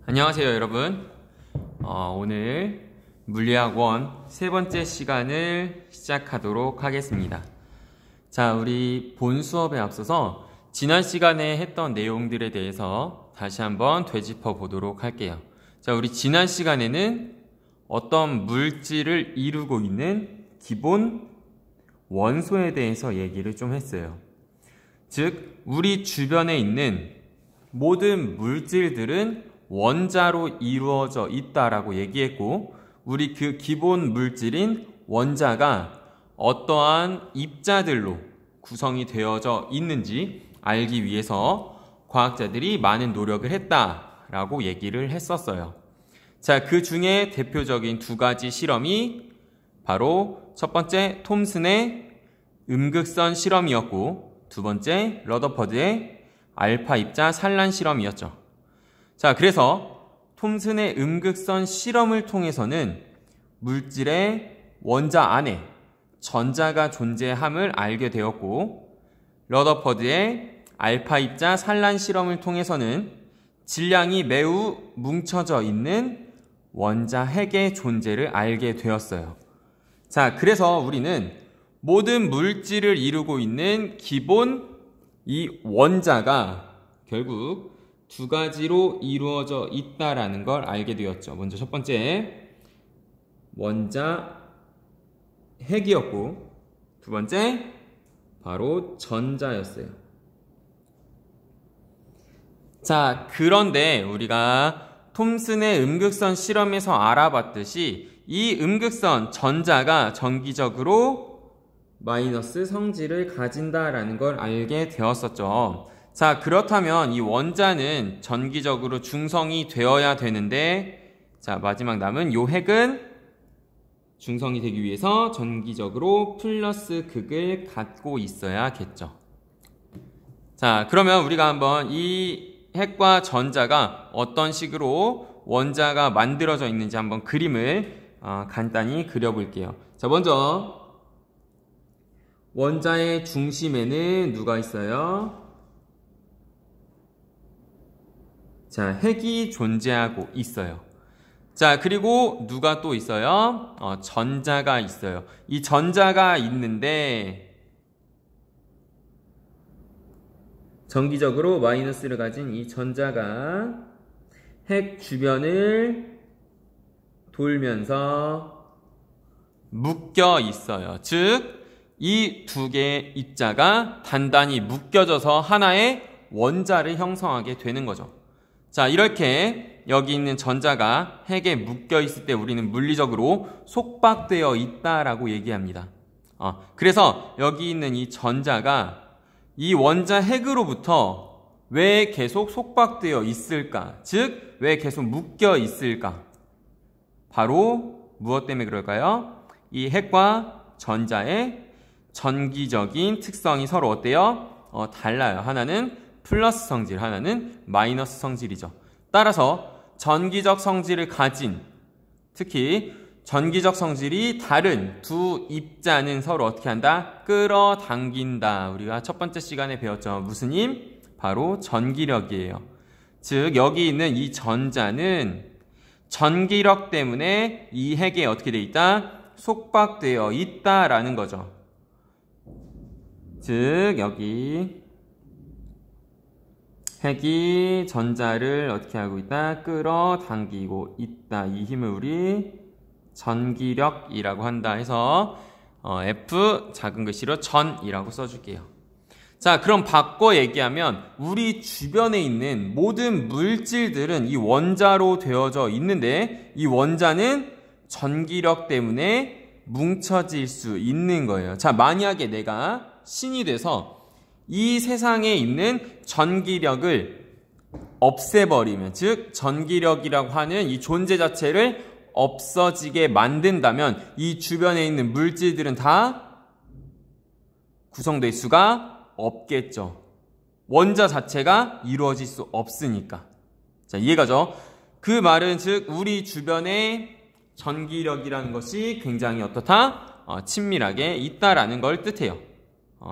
안녕하세요, 여러분. 오늘 물리학 1 세 번째 시간을 시작하도록 하겠습니다. 자, 우리 본 수업에 앞서서 지난 시간에 했던 내용들에 대해서 다시 한번 되짚어 보도록 할게요. 자, 우리 지난 시간에는 어떤 물질을 이루고 있는 기본 원소에 대해서 얘기를 좀 했어요. 즉, 우리 주변에 있는 모든 물질들은 원자로 이루어져 있다라고 얘기했고, 우리 그 기본 물질인 원자가 어떠한 입자들로 구성이 되어져 있는지 알기 위해서 과학자들이 많은 노력을 했다라고 얘기를 했었어요. 자, 그 중에 대표적인 두 가지 실험이 바로 첫 번째 톰슨의 음극선 실험이었고, 두 번째 러더퍼드의 알파 입자 산란 실험이었죠. 자, 그래서 톰슨의 음극선 실험을 통해서는 물질의 원자 안에 전자가 존재함을 알게 되었고, 러더퍼드의 알파 입자 산란 실험을 통해서는 질량이 매우 뭉쳐져 있는 원자 핵의 존재를 알게 되었어요. 자, 그래서 우리는 모든 물질을 이루고 있는 기본 이 원자가 결국 두 가지로 이루어져 있다라는 걸 알게 되었죠. 먼저 첫 번째 원자 핵이었고, 두 번째 바로 전자였어요. 자, 그런데 우리가 톰슨의 음극선 실험에서 알아봤듯이 이 음극선 전자가 정기적으로 마이너스 성질을 가진다라는 걸 알게 되었었죠. 자, 그렇다면 이 원자는 전기적으로 중성이 되어야 되는데, 자, 마지막 남은 요 핵은 중성이 되기 위해서 전기적으로 플러스 극을 갖고 있어야겠죠. 자, 그러면 우리가 한번 이 핵과 전자가 어떤 식으로 원자가 만들어져 있는지 한번 그림을 간단히 그려볼게요. 자, 먼저 원자의 중심에는 누가 있어요? 자, 핵이 존재하고 있어요. 자, 그리고 누가 또 있어요? 전자가 있어요. 이 전자가 있는데 전기적으로 마이너스를 가진 이 전자가 핵 주변을 돌면서 묶여 있어요. 즉, 이 두 개의 입자가 단단히 묶여져서 하나의 원자를 형성하게 되는 거죠. 자, 이렇게 여기 있는 전자가 핵에 묶여 있을 때 우리는 물리적으로 속박되어 있다라고 얘기합니다. 그래서 여기 있는 이 전자가 이 원자 핵으로부터 왜 계속 속박되어 있을까? 즉, 왜 계속 묶여 있을까? 바로 무엇 때문에 그럴까요? 이 핵과 전자의 전기적인 특성이 서로 어때요? 달라요. 하나는 플러스 성질, 하나는 마이너스 성질이죠. 따라서 전기적 성질을 가진, 특히 전기적 성질이 다른 두 입자는 서로 어떻게 한다? 끌어당긴다. 우리가 첫 번째 시간에 배웠죠. 무슨 힘? 바로 전기력이에요. 즉, 여기 있는 이 전자는 전기력 때문에 이 핵에 어떻게 돼 있다? 속박되어 있다라는 거죠. 즉, 여기 핵이 전자를 어떻게 하고 있다? 끌어당기고 있다. 이 힘을 우리 전기력이라고 한다 해서 F 작은 글씨로 전이라고 써줄게요. 자, 그럼 바꿔 얘기하면 우리 주변에 있는 모든 물질들은 이 원자로 되어져 있는데, 이 원자는 전기력 때문에 뭉쳐질 수 있는 거예요. 자, 만약에 내가 신이 돼서 이 세상에 있는 전기력을 없애버리면, 즉 전기력이라고 하는 이 존재 자체를 없어지게 만든다면 이 주변에 있는 물질들은 다 구성될 수가 없겠죠. 원자 자체가 이루어질 수 없으니까. 자, 이해가죠? 그 말은 즉 우리 주변에 전기력이라는 것이 굉장히 어떻다? 친밀하게 있다라는 걸 뜻해요.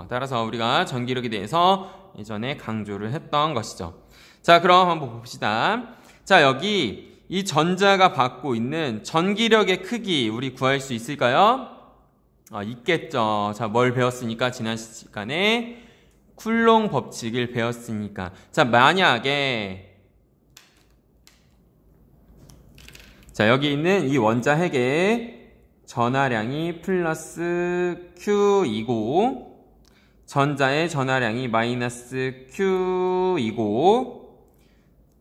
따라서 우리가 전기력에 대해서 예전에 강조를 했던 것이죠. 자, 그럼 한번 봅시다. 자, 여기 이 전자가 받고 있는 전기력의 크기 우리 구할 수 있을까요? 있겠죠. 자, 뭘 배웠으니까 지난 시간에 쿨롱 법칙을 배웠으니까. 자, 만약에 자, 여기 있는 이 원자 핵의 전하량이 플러스 Q이고 전자의 전하량이 마이너스 Q이고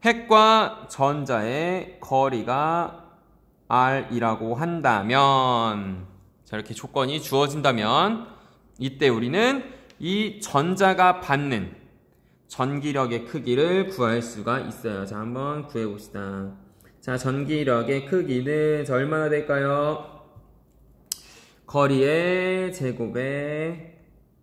핵과 전자의 거리가 R이라고 한다면, 자, 이렇게 조건이 주어진다면 이때 우리는 이 전자가 받는 전기력의 크기를 구할 수가 있어요. 자, 한번 구해봅시다. 자, 전기력의 크기는 자, 얼마나 될까요? 거리의 제곱에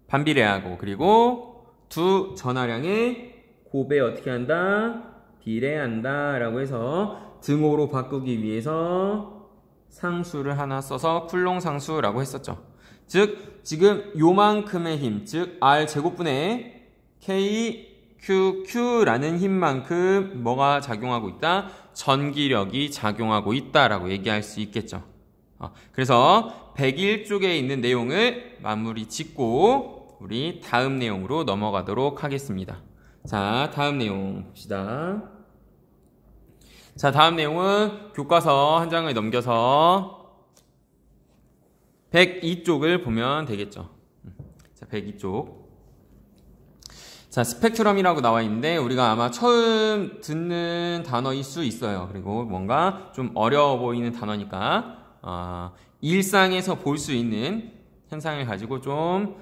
반비례하고, 그리고 두 전하량의 곱에 어떻게 한다? 비례한다 라고 해서 등호로 바꾸기 위해서 상수를 하나 써서 쿨롱 상수라고 했었죠. 즉 지금 요만큼의 힘, 즉 R제곱분의 KQQ라는 힘만큼 뭐가 작용하고 있다? 전기력이 작용하고 있다라고 얘기할 수 있겠죠. 그래서 101쪽에 있는 내용을 마무리 짓고 우리 다음 내용으로 넘어가도록 하겠습니다. 자, 다음 내용 봅시다. 자, 다음 내용은 교과서 한 장을 넘겨서 102쪽을 보면 되겠죠. 자, 102쪽. 자, 스펙트럼이라고 나와 있는데 우리가 아마 처음 듣는 단어일 수 있어요. 그리고 뭔가 좀 어려워 보이는 단어니까 일상에서 볼 수 있는 현상을 가지고 좀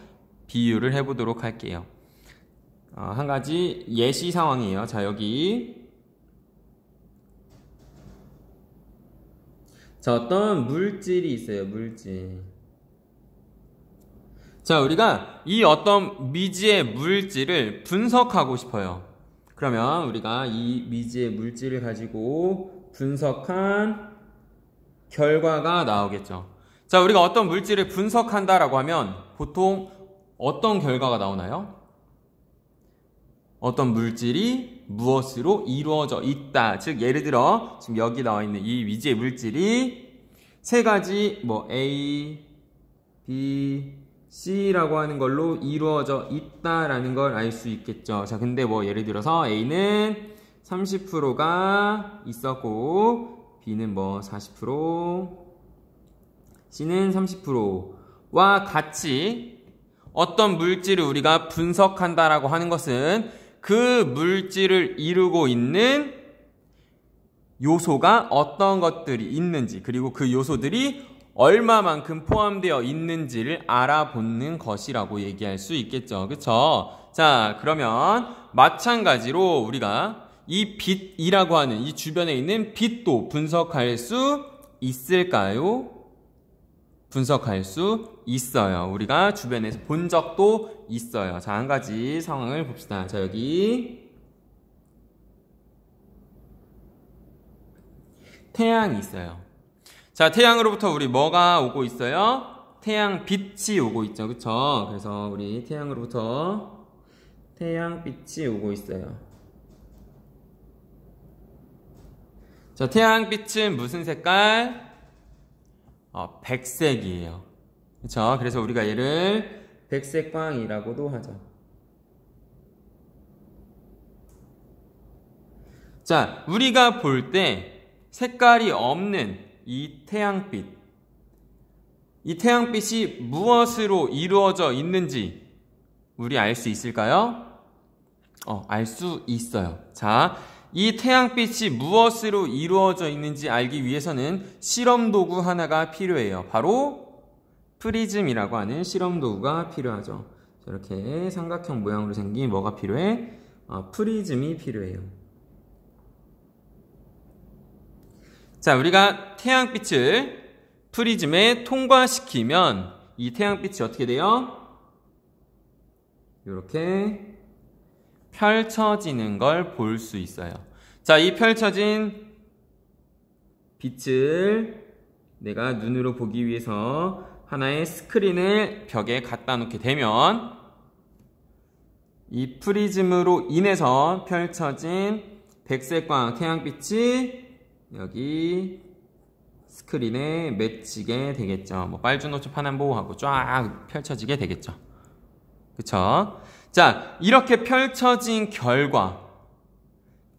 비유를 해보도록 할게요. 한 가지 예시 상황이에요. 자, 여기 자, 어떤 물질이 있어요. 물질. 자, 우리가 이 어떤 미지의 물질을 분석하고 싶어요. 그러면 우리가 이 미지의 물질을 가지고 분석한 결과가 나오겠죠. 자, 우리가 어떤 물질을 분석한다라고 하면 보통 어떤 결과가 나오나요? 어떤 물질이 무엇으로 이루어져 있다. 즉 예를 들어 지금 여기 나와 있는 이 미지의 물질이 세 가지 뭐 A, B, C라고 하는 걸로 이루어져 있다라는 걸 알 수 있겠죠. 자, 근데 뭐 예를 들어서 A는 30%가 있었고 B는 뭐 40%, C는 30%와 같이 어떤 물질을 우리가 분석한다라고 하는 것은 그 물질을 이루고 있는 요소가 어떤 것들이 있는지, 그리고 그 요소들이 얼마만큼 포함되어 있는지를 알아보는 것이라고 얘기할 수 있겠죠. 그쵸? 자, 그러면 마찬가지로 우리가 이 빛이라고 하는 이 주변에 있는 빛도 분석할 수 있을까요? 분석할 수 있어요. 우리가 주변에서 본 적도 있어요. 자, 한 가지 상황을 봅시다. 자, 여기 태양이 있어요. 자, 태양으로부터 우리 뭐가 오고 있어요? 태양빛이 오고 있죠. 그쵸? 그래서 우리 태양으로부터 태양빛이 오고 있어요. 자, 태양빛은 무슨 색깔? 백색이에요. 그쵸? 그래서 우리가 얘를 백색광이라고도 하죠. 자, 우리가 볼 때 색깔이 없는 이 태양빛이 무엇으로 이루어져 있는지 우리 알 수 있을까요? 알 수 있어요. 자, 이 태양빛이 무엇으로 이루어져 있는지 알기 위해서는 실험 도구 하나가 필요해요. 바로 프리즘이라고 하는 실험 도구가 필요하죠. 이렇게 삼각형 모양으로 생긴 뭐가 필요해? 프리즘이 필요해요. 자, 우리가 태양빛을 프리즘에 통과시키면 이 태양빛이 어떻게 돼요? 이렇게 펼쳐지는 걸 볼 수 있어요. 자, 이 펼쳐진 빛을 내가 눈으로 보기 위해서 하나의 스크린을 벽에 갖다 놓게 되면 이 프리즘으로 인해서 펼쳐진 백색광 태양빛이 여기 스크린에 맺히게 되겠죠. 뭐 빨주노초 파남보호하고 쫙 펼쳐지게 되겠죠. 그쵸? 자, 이렇게 펼쳐진 결과,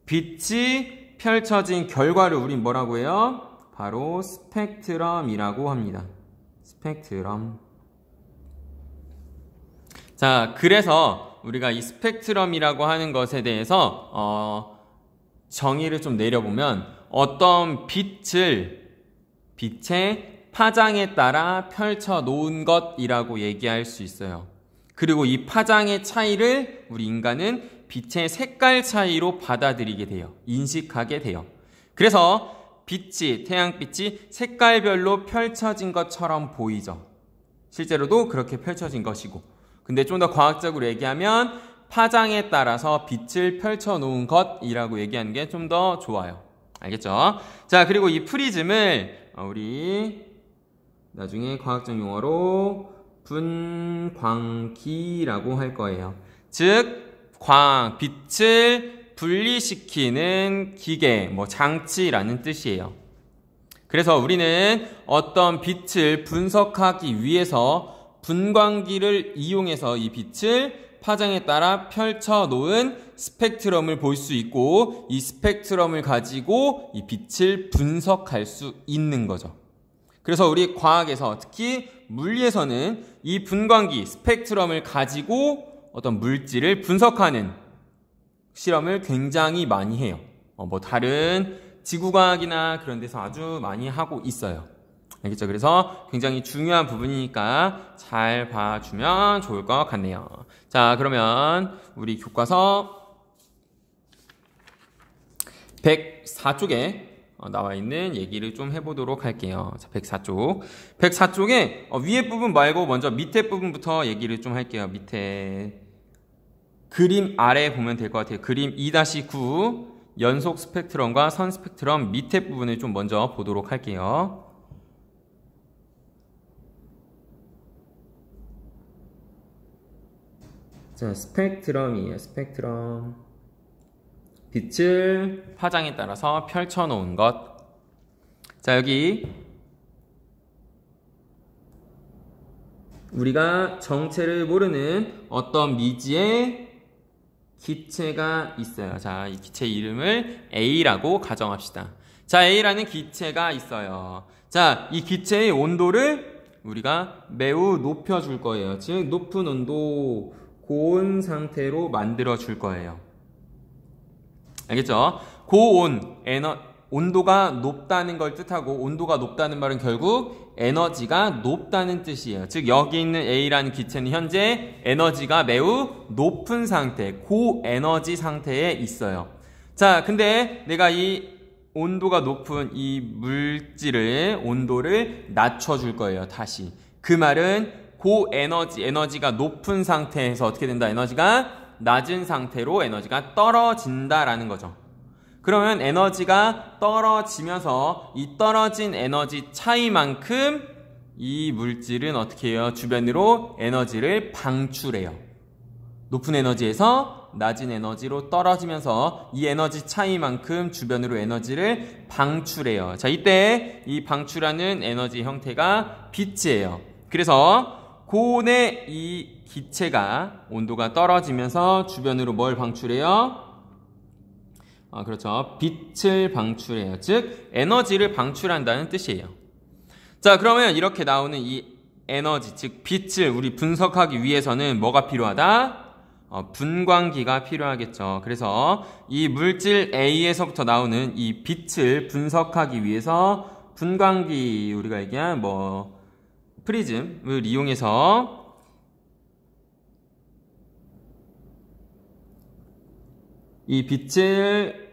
빛이 펼쳐진 결과를 우린 뭐라고 해요? 바로 스펙트럼이라고 합니다. 스펙트럼. 자, 그래서 우리가 이 스펙트럼이라고 하는 것에 대해서 정의를 좀 내려보면 어떤 빛의 파장에 따라 펼쳐 놓은 것이라고 얘기할 수 있어요. 그리고 이 파장의 차이를 우리 인간은 빛의 색깔 차이로 받아들이게 돼요. 인식하게 돼요. 그래서 빛이, 태양빛이 색깔별로 펼쳐진 것처럼 보이죠. 실제로도 그렇게 펼쳐진 것이고. 근데 좀 더 과학적으로 얘기하면 파장에 따라서 빛을 펼쳐 놓은 것이라고 얘기하는 게 좀 더 좋아요. 알겠죠? 자, 그리고 이 프리즘을 우리 나중에 과학적 용어로 분광기라고 할 거예요. 즉, 빛을 분리시키는 기계, 장치라는 뜻이에요. 그래서 우리는 어떤 빛을 분석하기 위해서 분광기를 이용해서 이 빛을 파장에 따라 펼쳐 놓은 스펙트럼을 볼 수 있고, 이 스펙트럼을 가지고 이 빛을 분석할 수 있는 거죠. 그래서 우리 과학에서, 특히 물리에서는 이 분광기, 스펙트럼을 가지고 어떤 물질을 분석하는 실험을 굉장히 많이 해요. 다른 지구과학이나 그런 데서 아주 많이 하고 있어요. 알겠죠? 그래서 굉장히 중요한 부분이니까 잘 봐주면 좋을 것 같네요. 자, 그러면 우리 교과서 104쪽에 나와 있는 얘기를 좀 해보도록 할게요. 자, 104쪽. 104쪽에 위에 부분 말고 먼저 밑에 부분부터 얘기를 좀 할게요. 밑에 그림 아래 보면 될 것 같아요. 그림 2-9 연속 스펙트럼과 선 스펙트럼 밑에 부분을 좀 먼저 보도록 할게요. 자, 스펙트럼이에요. 스펙트럼. 빛을 파장에 따라서 펼쳐놓은 것. 자, 여기 우리가 정체를 모르는 어떤 미지의 기체가 있어요. 자, 이 기체 이름을 A라고 가정합시다. 자, A라는 기체가 있어요. 자, 이 기체의 온도를 우리가 매우 높여줄 거예요. 즉, 높은 온도, 고온 상태로 만들어 줄 거예요. 알겠죠? 고온, 온도가 높다는 걸 뜻하고, 온도가 높다는 말은 결국 에너지가 높다는 뜻이에요. 즉, 여기 있는 A라는 기체는 현재 에너지가 매우 높은 상태, 고에너지 상태에 있어요. 자, 근데 내가 이 온도가 높은 이 물질을, 온도를 낮춰줄 거예요. 다시. 그 말은 에너지가 높은 상태에서 어떻게 된다? 에너지가 낮은 상태로 에너지가 떨어진다라는 거죠. 그러면 에너지가 떨어지면서 이 떨어진 에너지 차이만큼 이 물질은 어떻게 해요? 주변으로 에너지를 방출해요. 높은 에너지에서 낮은 에너지로 떨어지면서 이 에너지 차이만큼 주변으로 에너지를 방출해요. 자, 이때 이 방출하는 에너지 형태가 빛이에요. 그래서 고온의 이 기체가 온도가 떨어지면서 주변으로 뭘 방출해요? 그렇죠. 빛을 방출해요. 즉, 에너지를 방출한다는 뜻이에요. 자, 그러면 이렇게 나오는 이 에너지, 즉 빛을 우리 분석하기 위해서는 뭐가 필요하다? 분광기가 필요하겠죠. 그래서 이 물질 A에서부터 나오는 이 빛을 분석하기 위해서 분광기, 우리가 얘기한 프리즘을 이용해서 이 빛을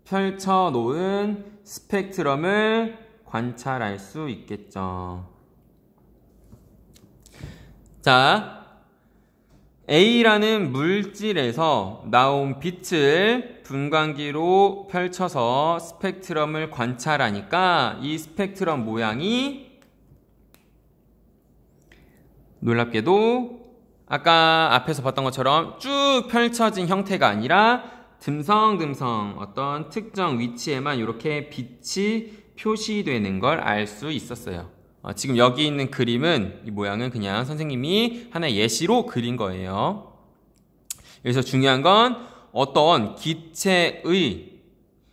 펼쳐 놓은 스펙트럼을 관찰할 수 있겠죠. 자, A라는 물질에서 나온 빛을 분광기로 펼쳐서 스펙트럼을 관찰하니까 이 스펙트럼 모양이 놀랍게도 아까 앞에서 봤던 것처럼 쭉 펼쳐진 형태가 아니라 듬성듬성 어떤 특정 위치에만 이렇게 빛이 표시되는 걸 알 수 있었어요. 지금 여기 있는 그림은 이 모양은 그냥 선생님이 하나의 예시로 그린 거예요. 여기서 중요한 건 어떤 기체의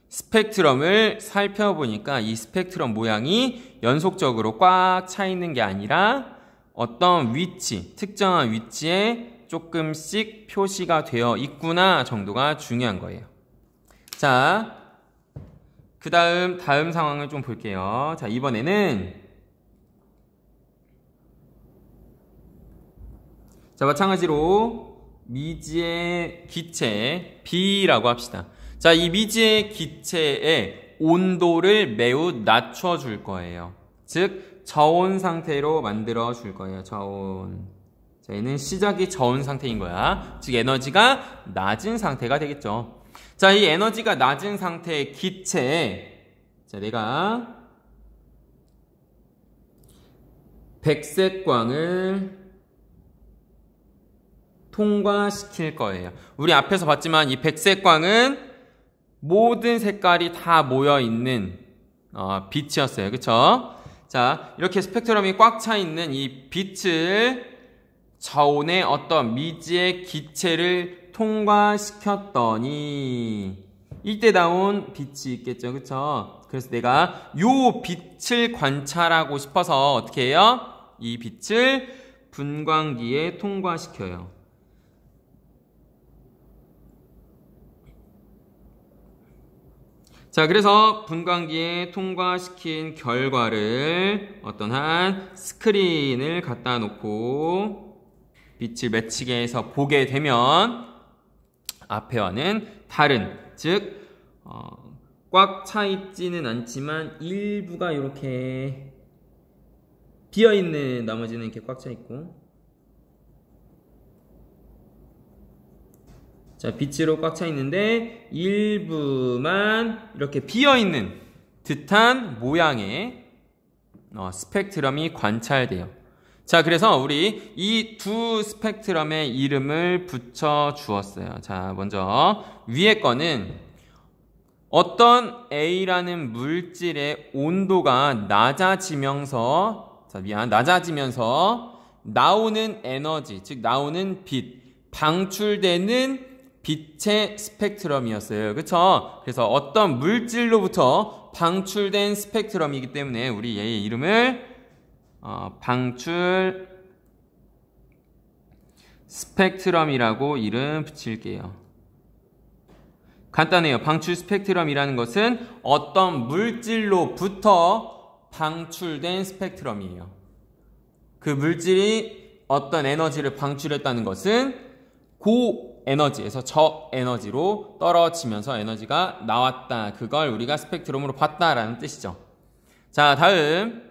스펙트럼을 살펴보니까 이 스펙트럼 모양이 연속적으로 꽉 차 있는 게 아니라 어떤 위치, 특정한 위치에 조금씩 표시가 되어 있구나 정도가 중요한 거예요. 자, 그 다음 상황을 좀 볼게요. 자, 이번에는 자, 마찬가지로 미지의 기체 B라고 합시다. 자, 이 미지의 기체의 온도를 매우 낮춰줄 거예요. 즉, 저온 상태로 만들어 줄 거예요. 저온. 자, 얘는 시작이 저온 상태인 거야. 즉, 에너지가 낮은 상태가 되겠죠. 자, 이 에너지가 낮은 상태의 기체에 자, 내가 백색광을 통과시킬 거예요. 우리 앞에서 봤지만 이 백색광은 모든 색깔이 다 모여있는 빛이었어요. 그쵸? 자, 이렇게 스펙트럼이 꽉 차 있는 이 빛을 저온의 어떤 미지의 기체를 통과시켰더니 이때 나온 빛이 있겠죠. 그쵸? 그래서 내가 요 빛을 관찰하고 싶어서 어떻게 해요? 이 빛을 분광기에 통과시켜요. 자, 그래서 분광기에 통과시킨 결과를 어떤 한 스크린을 갖다 놓고 빛을 맺히게 해서 보게 되면 앞에와는 다른, 즉 꽉 차 있지는 않지만 일부가 이렇게 비어있는, 나머지는 이렇게 꽉 차 있고, 자, 빛으로 꽉 차 있는데 일부만 이렇게 비어있는 듯한 모양의 스펙트럼이 관찰돼요. 자, 그래서 우리 이 두 스펙트럼의 이름을 붙여 주었어요. 자, 먼저 위에 거는 어떤 A라는 물질의 온도가 낮아지면서 나오는 에너지, 즉 나오는 빛, 방출되는 빛의 스펙트럼이었어요. 그쵸? 그래서 어떤 물질로부터 방출된 스펙트럼이기 때문에 우리 얘의 이름을 방출 스펙트럼이라고 이름 붙일게요. 간단해요. 방출 스펙트럼이라는 것은 어떤 물질로부터 방출된 스펙트럼이에요. 그 물질이 어떤 에너지를 방출했다는 것은 고에너지에서 저에너지로 떨어지면서 에너지가 나왔다. 그걸 우리가 스펙트럼으로 봤다라는 뜻이죠. 자, 다음.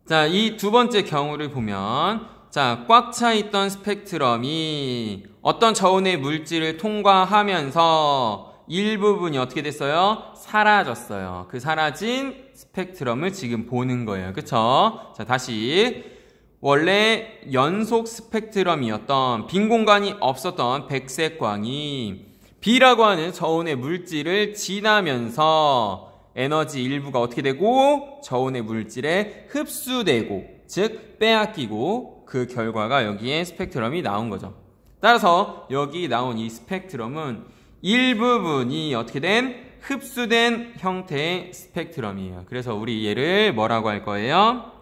자, 이 두 번째 경우를 보면, 자, 꽉 차 있던 스펙트럼이 어떤 저온의 물질을 통과하면서 일부분이 어떻게 됐어요? 사라졌어요. 그 사라진 스펙트럼을 지금 보는 거예요. 그쵸? 자, 다시. 원래 연속 스펙트럼이었던 빈 공간이 없었던 백색광이 B라고 하는 저온의 물질을 지나면서 에너지 일부가 어떻게 되고 저온의 물질에 흡수되고, 즉 빼앗기고, 그 결과가 여기에 스펙트럼이 나온 거죠. 따라서 여기 나온 이 스펙트럼은 일부분이 어떻게 된 흡수된 형태의 스펙트럼이에요. 그래서 우리 얘를 뭐라고 할 거예요?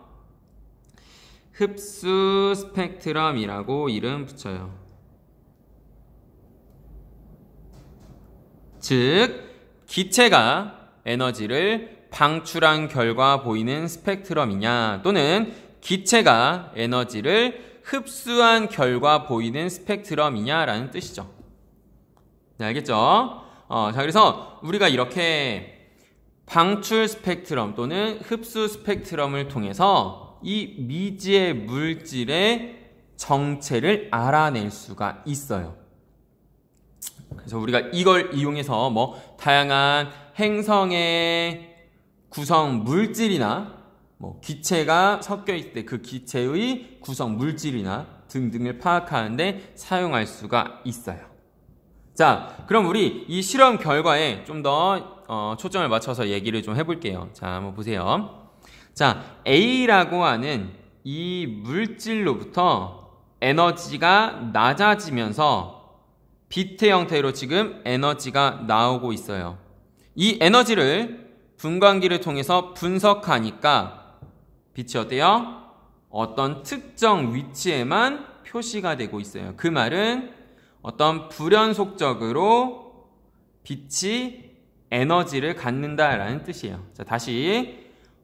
흡수 스펙트럼이라고 이름 붙여요. 즉, 기체가 에너지를 방출한 결과 보이는 스펙트럼이냐, 또는 기체가 에너지를 흡수한 결과 보이는 스펙트럼이냐라는 뜻이죠. 네, 알겠죠? 자, 그래서 우리가 이렇게 방출 스펙트럼 또는 흡수 스펙트럼을 통해서 이 미지의 물질의 정체를 알아낼 수가 있어요. 그래서 우리가 이걸 이용해서 다양한 행성의 구성 물질이나 기체가 섞여 있을 때 그 기체의 구성 물질이나 등등을 파악하는데 사용할 수가 있어요. 자, 그럼 우리 이 실험 결과에 좀 더 초점을 맞춰서 얘기를 좀 해볼게요. 자, 한번 보세요. 자, A라고 하는 이 물질로부터 에너지가 낮아지면서 빛의 형태로 지금 에너지가 나오고 있어요. 이 에너지를 분광기를 통해서 분석하니까 빛이 어때요? 어떤 특정 위치에만 표시가 되고 있어요. 그 말은 어떤 불연속적으로 빛이 에너지를 갖는다라는 뜻이에요. 자, 다시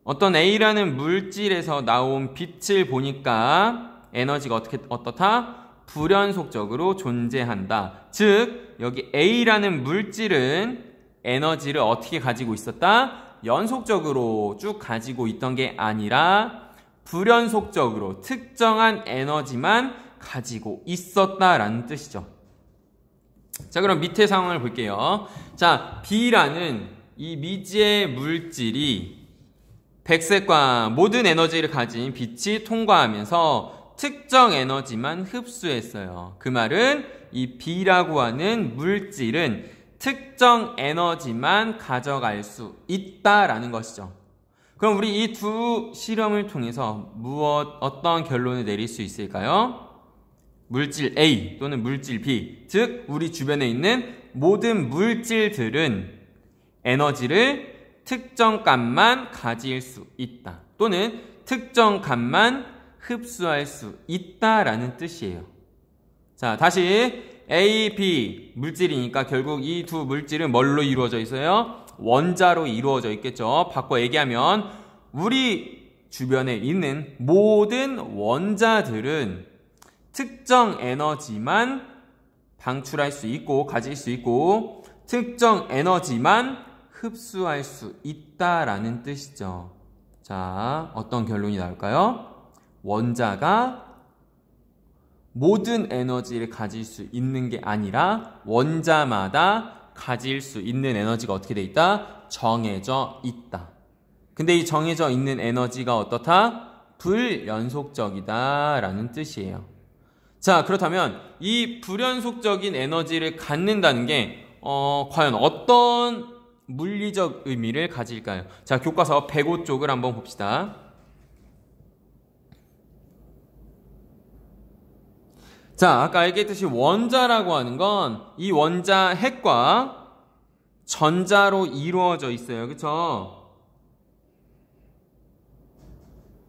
어떤 A라는 물질에서 나온 빛을 보니까 에너지가 어떻다? 불연속적으로 존재한다. 즉, 여기 A라는 물질은 에너지를 어떻게 가지고 있었다? 연속적으로 쭉 가지고 있던 게 아니라 불연속적으로 특정한 에너지만 가지고 있었다라는 뜻이죠. 자, 그럼 밑에 상황을 볼게요. 자, B라는 이 미지의 물질이 백색과 모든 에너지를 가진 빛이 통과하면서 특정 에너지만 흡수했어요. 그 말은 이 B라고 하는 물질은 특정 에너지만 가져갈 수 있다라는 것이죠. 그럼 우리 이 두 실험을 통해서 어떤 결론을 내릴 수 있을까요? 물질 A 또는 물질 B, 즉 우리 주변에 있는 모든 물질들은 에너지를 특정 값만 가질 수 있다. 또는 특정 값만 흡수할 수 있다라는 뜻이에요. 자, 다시 A, B 물질이니까 결국 이 두 물질은 뭘로 이루어져 있어요? 원자로 이루어져 있겠죠. 바꿔 얘기하면 우리 주변에 있는 모든 원자들은 특정 에너지만 방출할 수 있고 가질 수 있고 특정 에너지만 흡수할 수 있다라는 뜻이죠. 자, 어떤 결론이 나올까요? 원자가 모든 에너지를 가질 수 있는 게 아니라 원자마다 가질 수 있는 에너지가 어떻게 돼 있다? 정해져 있다. 근데 이 정해져 있는 에너지가 어떻다? 불연속적이다 라는 뜻이에요. 자, 그렇다면 이 불연속적인 에너지를 갖는다는 게 과연 어떤 물리적 의미를 가질까요? 자, 교과서 105쪽을 한번 봅시다. 자, 아까 얘기했듯이 원자라고 하는 건 이 원자 핵과 전자로 이루어져 있어요. 그쵸?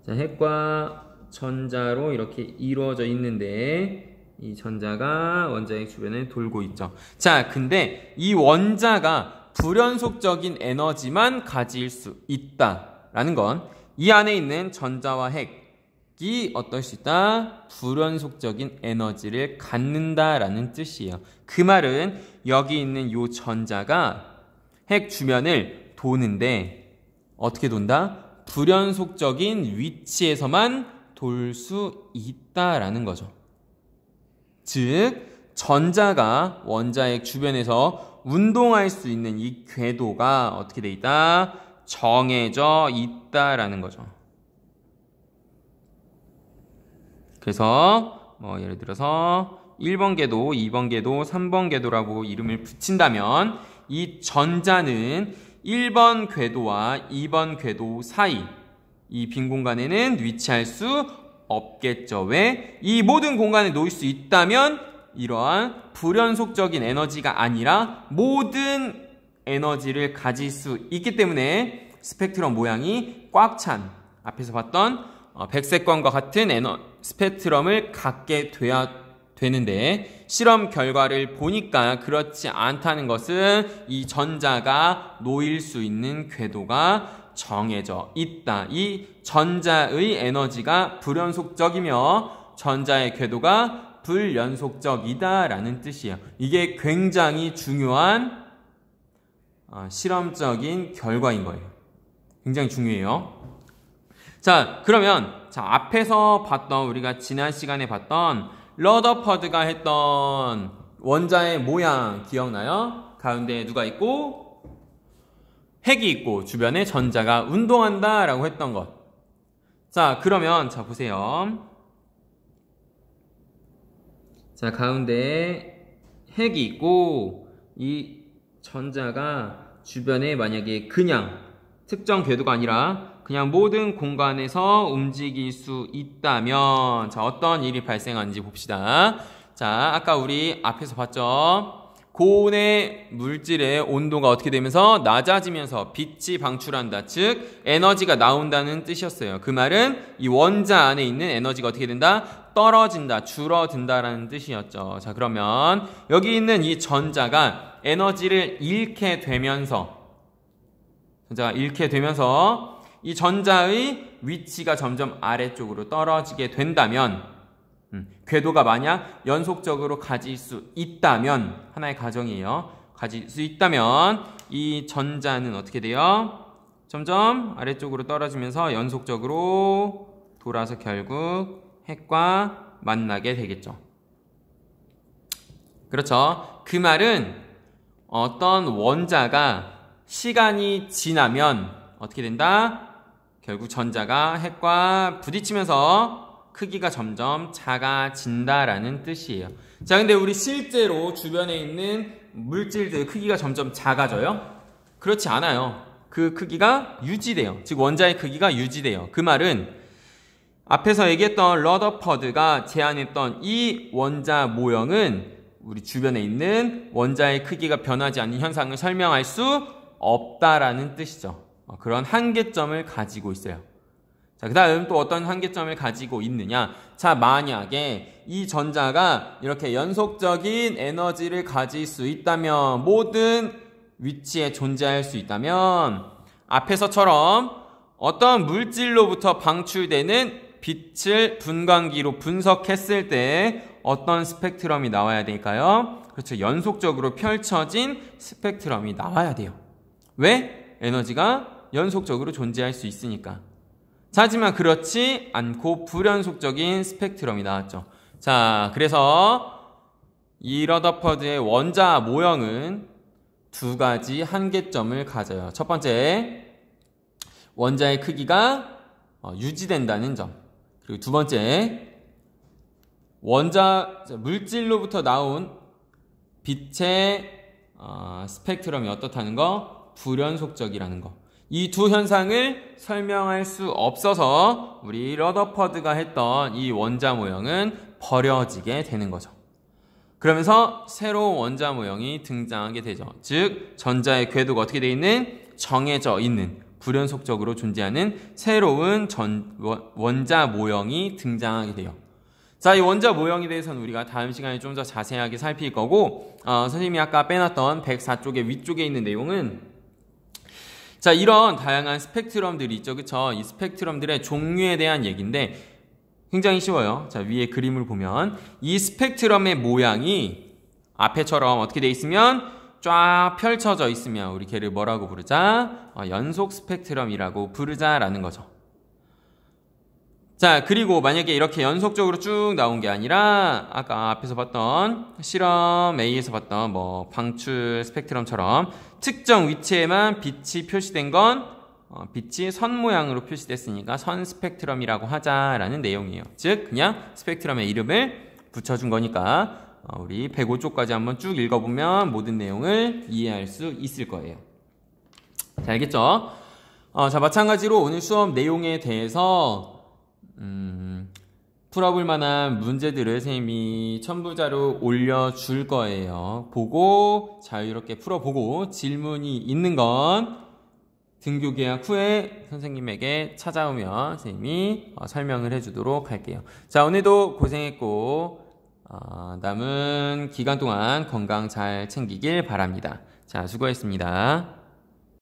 자, 핵과 전자로 이렇게 이루어져 있는데 이 전자가 원자핵 주변에 돌고 있죠. 자, 근데 이 원자가 불연속적인 에너지만 가질 수 있다라는 건 이 안에 있는 전자와 핵이 어떨 수 있다? 불연속적인 에너지를 갖는다라는 뜻이에요. 그 말은 여기 있는 이 전자가 핵 주변을 도는데 어떻게 돈다? 불연속적인 위치에서만 돌 수 있다라는 거죠. 즉, 전자가 원자핵 주변에서 운동할 수 있는 이 궤도가 어떻게 돼 있다? 정해져 있다라는 거죠. 그래서 예를 들어서 1번 궤도, 2번 궤도, 3번 궤도라고 이름을 붙인다면 이 전자는 1번 궤도와 2번 궤도 사이 이 빈 공간에는 위치할 수 없겠죠. 왜? 이 모든 공간에 놓일 수 있다면 이러한 불연속적인 에너지가 아니라 모든 에너지를 가질 수 있기 때문에 스펙트럼 모양이 꽉 찬 앞에서 봤던 백색광과 같은 스펙트럼을 갖게 돼야 되는데 실험 결과를 보니까 그렇지 않다는 것은 이 전자가 놓일 수 있는 궤도가 정해져 있다. 이 전자의 에너지가 불연속적이며 전자의 궤도가 불연속적이다라는 뜻이에요. 이게 굉장히 중요한 실험적인 결과인 거예요. 굉장히 중요해요. 자, 그러면 앞에서 봤던 우리가 지난 시간에 봤던 러더퍼드가 했던 원자의 모양 기억나요? 가운데에 누가 있고 핵이 있고 주변에 전자가 운동한다 라고 했던 것. 자, 그러면 보세요. 자, 가운데에 핵이 있고 이 전자가 주변에 만약에 그냥 특정 궤도가 아니라 그냥 모든 공간에서 움직일 수 있다면 자, 어떤 일이 발생하는지 봅시다. 자, 아까 우리 앞에서 봤죠? 고온의 물질의 온도가 어떻게 되면서 낮아지면서 빛이 방출한다. 즉 에너지가 나온다는 뜻이었어요. 그 말은 이 원자 안에 있는 에너지가 어떻게 된다? 떨어진다, 줄어든다라는 뜻이었죠. 자, 그러면 여기 있는 이 전자가 에너지를 잃게 되면서 이 전자의 위치가 점점 아래쪽으로 떨어지게 된다면 궤도가 만약 연속적으로 가질 수 있다면 하나의 가정이에요. 가질 수 있다면 이 전자는 어떻게 돼요? 점점 아래쪽으로 떨어지면서 연속적으로 돌아서 결국 핵과 만나게 되겠죠. 그렇죠. 그 말은 어떤 원자가 시간이 지나면 어떻게 된다? 결국 전자가 핵과 부딪히면서 크기가 점점 작아진다라는 뜻이에요. 자, 근데 우리 실제로 주변에 있는 물질들 크기가 점점 작아져요? 그렇지 않아요. 그 크기가 유지돼요. 즉 원자의 크기가 유지돼요. 그 말은 앞에서 얘기했던 러더퍼드가 제안했던 이 원자 모형은 우리 주변에 있는 원자의 크기가 변하지 않는 현상을 설명할 수 없다라는 뜻이죠. 그런 한계점을 가지고 있어요. 자, 그 다음 또 어떤 한계점을 가지고 있느냐. 자, 만약에 이 전자가 이렇게 연속적인 에너지를 가질 수 있다면, 모든 위치에 존재할 수 있다면, 앞에서처럼 어떤 물질로부터 방출되는 빛을 분광기로 분석했을 때 어떤 스펙트럼이 나와야 될까요? 그렇죠. 연속적으로 펼쳐진 스펙트럼이 나와야 돼요. 왜? 에너지가 연속적으로 존재할 수 있으니까. 자, 하지만 그렇지 않고 불연속적인 스펙트럼이 나왔죠. 자, 그래서 이 러더퍼드의 원자 모형은 두 가지 한계점을 가져요. 첫 번째, 원자의 크기가 유지된다는 점. 그리고 두 번째, 물질로부터 나온 빛의 스펙트럼이 어떻다는 거? 불연속적이라는 거. 이 두 현상을 설명할 수 없어서 우리 러더퍼드가 했던 이 원자 모형은 버려지게 되는 거죠. 그러면서 새로운 원자 모형이 등장하게 되죠. 즉 전자의 궤도가 어떻게 되어 있는? 정해져 있는, 불연속적으로 존재하는 새로운 원자 모형이 등장하게 돼요. 자, 이 원자 모형에 대해서는 우리가 다음 시간에 좀 더 자세하게 살필 거고, 선생님이 아까 빼놨던 104쪽의 위쪽에 있는 내용은 자, 이런 다양한 스펙트럼들이 있죠. 그쵸? 이 스펙트럼들의 종류에 대한 얘기인데 굉장히 쉬워요. 자, 위에 그림을 보면 이 스펙트럼의 모양이 앞에처럼 어떻게 돼 있으면 쫙 펼쳐져 있으면 우리 걔를 뭐라고 부르자? 연속 스펙트럼이라고 부르자라는 거죠. 자, 그리고 만약에 이렇게 연속적으로 쭉 나온 게 아니라 아까 앞에서 봤던 실험 A에서 봤던 방출 스펙트럼처럼 특정 위치에만 빛이 표시된 건 빛이 선 모양으로 표시됐으니까 선 스펙트럼이라고 하자라는 내용이에요. 즉 그냥 스펙트럼의 이름을 붙여준 거니까 우리 105쪽까지 한번 쭉 읽어보면 모든 내용을 이해할 수 있을 거예요. 자, 알겠죠? 자, 마찬가지로 오늘 수업 내용에 대해서 풀어볼 만한 문제들을 선생님이 첨부자로 올려줄 거예요. 보고 자유롭게 풀어보고 질문이 있는 건 등교 계약 후에 선생님에게 찾아오면 선생님이 설명을 해주도록 할게요. 자, 오늘도 고생했고 남은 기간 동안 건강 잘 챙기길 바랍니다. 자, 수고했습니다.